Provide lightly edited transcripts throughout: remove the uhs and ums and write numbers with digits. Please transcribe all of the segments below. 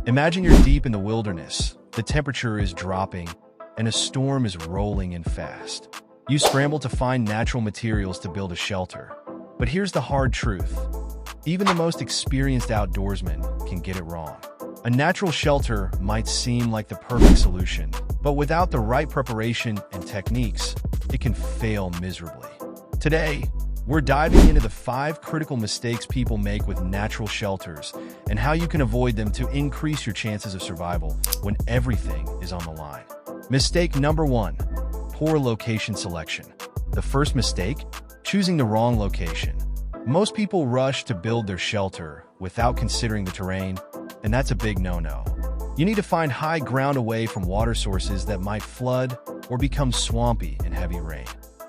Imagine you're deep in the wilderness, the temperature is dropping, and a storm is rolling in fast. You scramble to find natural materials to build a shelter. But here's the hard truth. Even the most experienced outdoorsman can get it wrong. A natural shelter might seem like the perfect solution, but without the right preparation and techniques, it can fail miserably. Today, we're diving into the 5 critical mistakes people make with natural shelters and how you can avoid them to increase your chances of survival when everything is on the line. Mistake number 1, poor location selection. The first mistake, choosing the wrong location. Most people rush to build their shelter without considering the terrain, and that's a big no-no. You need to find high ground away from water sources that might flood or become swampy in heavy rain.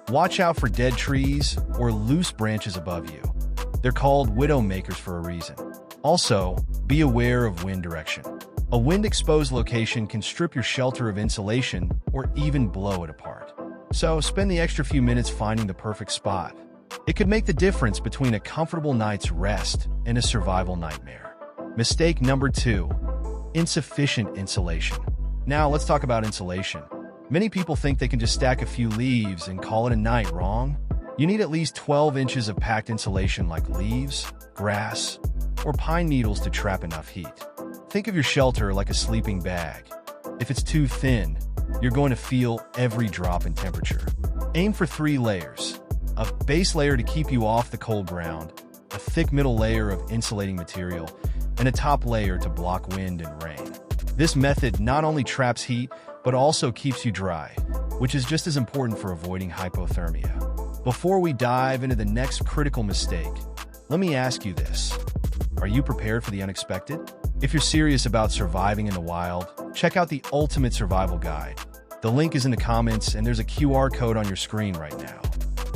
Watch out for dead trees or loose branches above you. They're called widow makers for a reason. Also, be aware of wind direction. A wind-exposed location can strip your shelter of insulation or even blow it apart. So spend the extra few minutes finding the perfect spot. It could make the difference between a comfortable night's rest and a survival nightmare. Mistake number 2, insufficient insulation. Now let's talk about insulation. Many people think they can just stack a few leaves and call it a night. Wrong. You need at least 12 inches of packed insulation like leaves, grass, or pine needles to trap enough heat. Think of your shelter like a sleeping bag. If it's too thin, you're going to feel every drop in temperature. Aim for 3 layers. A base layer to keep you off the cold ground, a thick middle layer of insulating material, and a top layer to block wind and rain. This method not only traps heat, but also keeps you dry, which is just as important for avoiding hypothermia. Before we dive into the next critical mistake, let me ask you this. Are you prepared for the unexpected? If you're serious about surviving in the wild, check out the Ultimate Survival Guide. The link is in the comments and there's a QR code on your screen right now.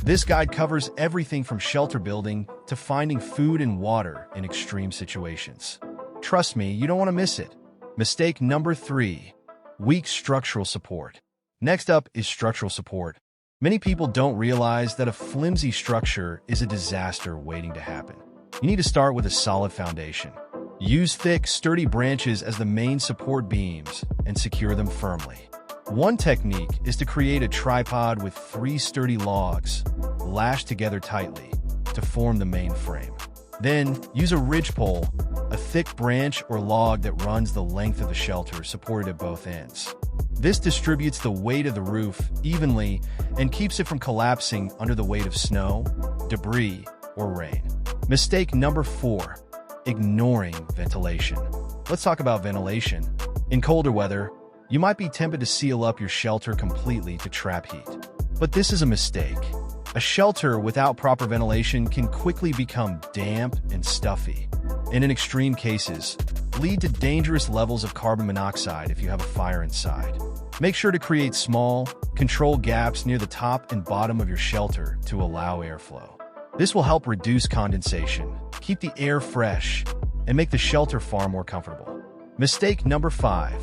This guide covers everything from shelter building to finding food and water in extreme situations. Trust me, you don't want to miss it. Mistake number 3, weak structural support. Next up is structural support. Many people don't realize that a flimsy structure is a disaster waiting to happen. You need to start with a solid foundation. Use thick, sturdy branches as the main support beams and secure them firmly. One technique is to create a tripod with 3 sturdy logs, lashed together tightly, to form the main frame. Then, use a ridgepole, a thick branch or log that runs the length of the shelter supported at both ends. This distributes the weight of the roof evenly and keeps it from collapsing under the weight of snow, debris, or rain. Mistake number 4, ignoring ventilation. Let's talk about ventilation. In colder weather, you might be tempted to seal up your shelter completely to trap heat. But this is a mistake. A shelter without proper ventilation can quickly become damp and stuffy, and in extreme cases, lead to dangerous levels of carbon monoxide if you have a fire inside. Make sure to create small, controlled gaps near the top and bottom of your shelter to allow airflow. This will help reduce condensation, keep the air fresh, and make the shelter far more comfortable. Mistake number 5,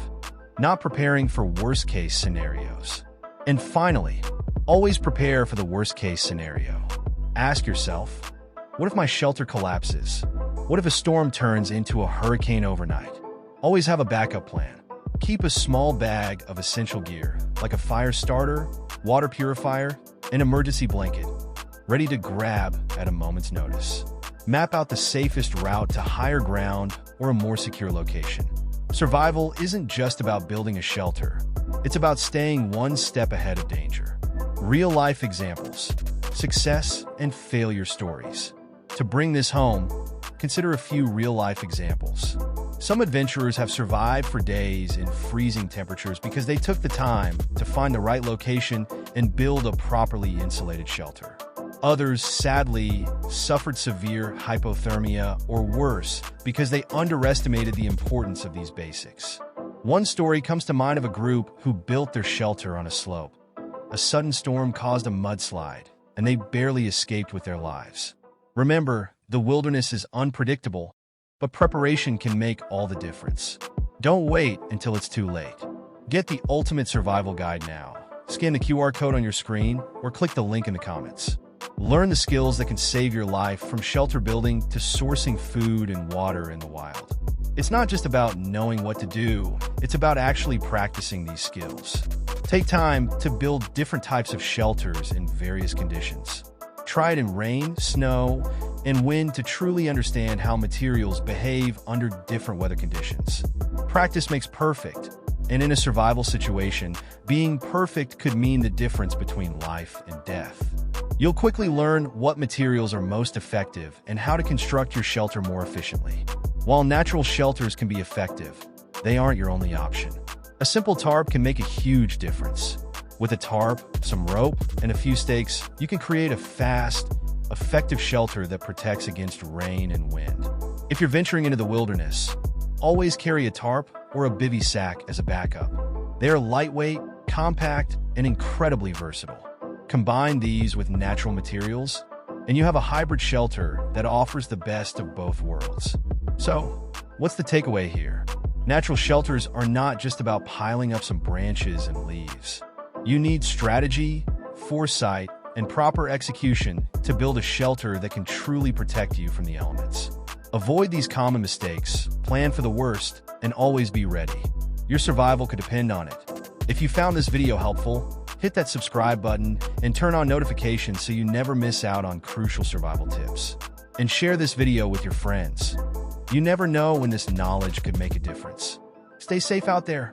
not preparing for worst-case scenarios. And finally, always prepare for the worst-case scenario. Ask yourself, what if my shelter collapses? What if a storm turns into a hurricane overnight? Always have a backup plan. Keep a small bag of essential gear, like a fire starter, water purifier, and emergency blanket, ready to grab at a moment's notice. Map out the safest route to higher ground or a more secure location. Survival isn't just about building a shelter. It's about staying one step ahead of danger. Real-life examples, success and failure stories. To bring this home, consider a few real-life examples. Some adventurers have survived for days in freezing temperatures because they took the time to find the right location and build a properly insulated shelter. Others, sadly, suffered severe hypothermia or worse because they underestimated the importance of these basics. One story comes to mind of a group who built their shelter on a slope. A sudden storm caused a mudslide, and they barely escaped with their lives. Remember, the wilderness is unpredictable, but preparation can make all the difference. Don't wait until it's too late. Get the Ultimate Survival Guide now. Scan the QR code on your screen or click the link in the comments. Learn the skills that can save your life, from shelter building to sourcing food and water in the wild. It's not just about knowing what to do, it's about actually practicing these skills. Take time to build different types of shelters in various conditions. Try it in rain, snow, and wind to truly understand how materials behave under different weather conditions. Practice makes perfect, and in a survival situation, being perfect could mean the difference between life and death. You'll quickly learn what materials are most effective and how to construct your shelter more efficiently. While natural shelters can be effective, they aren't your only option. A simple tarp can make a huge difference. With a tarp, some rope, and a few stakes, you can create a fast, effective shelter that protects against rain and wind. If you're venturing into the wilderness, always carry a tarp or a bivy sack as a backup. They are lightweight, compact, and incredibly versatile. Combine these with natural materials, and you have a hybrid shelter that offers the best of both worlds. So, what's the takeaway here? Natural shelters are not just about piling up some branches and leaves. You need strategy, foresight, and proper execution to build a shelter that can truly protect you from the elements. Avoid these common mistakes, plan for the worst, and always be ready. Your survival could depend on it. If you found this video helpful, hit that subscribe button and turn on notifications so you never miss out on crucial survival tips. And share this video with your friends. You never know when this knowledge could make a difference. Stay safe out there.